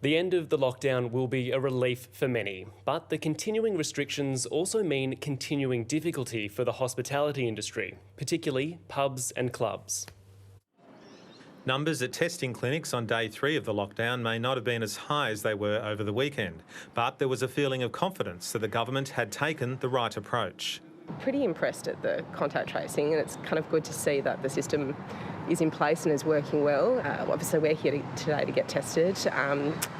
The end of the lockdown will be a relief for many, but the continuing restrictions also mean continuing difficulty for the hospitality industry, particularly pubs and clubs. Numbers at testing clinics on day 3 of the lockdown may not have been as high as they were over the weekend, but there was a feeling of confidence that the government had taken the right approach. Pretty impressed at the contact tracing, and it's kind of good to see that the system is in place and is working well. Obviously we're here today to get tested,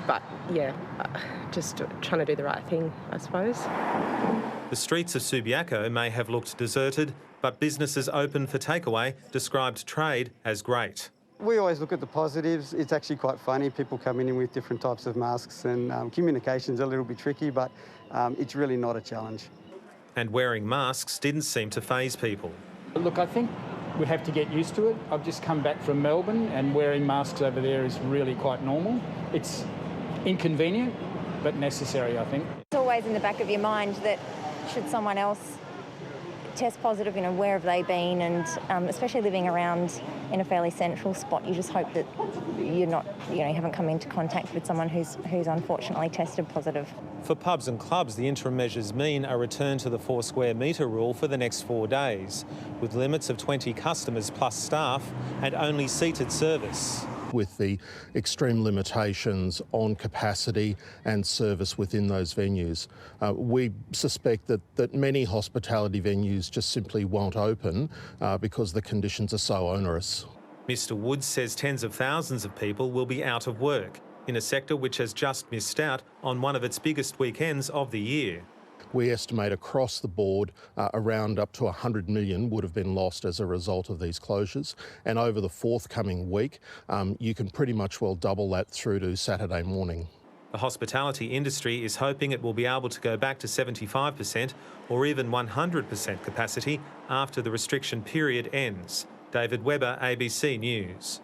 but yeah, just trying to do the right thing, I suppose. The streets of Subiaco may have looked deserted, but businesses open for takeaway described trade as great. We always look at the positives. It's actually quite funny, people coming in with different types of masks, and communication's a little bit tricky, but it's really not a challenge. And wearing masks didn't seem to faze people. Look, I think we have to get used to it. I've just come back from Melbourne and wearing masks over there is really quite normal. It's inconvenient, but necessary, I think. It's always in the back of your mind that should someone else test positive, where have they been? And especially living around in a fairly central spot, you just hope that you're not, you haven't come into contact with someone who's unfortunately tested positive. For pubs and clubs, the interim measures mean a return to the 4 square metre rule for the next 4 days, with limits of 20 customers plus staff and only seated service. With the extreme limitations on capacity and service within those venues, we suspect that many hospitality venues just simply won't open because the conditions are so onerous. Mr Woods says tens of thousands of people will be out of work in a sector which has just missed out on one of its biggest weekends of the year. We estimate across the board around up to 100 million would have been lost as a result of these closures. And over the forthcoming week, you can pretty much well double that through to Saturday morning. The hospitality industry is hoping it will be able to go back to 75% or even 100% capacity after the restriction period ends. David Webber, ABC News.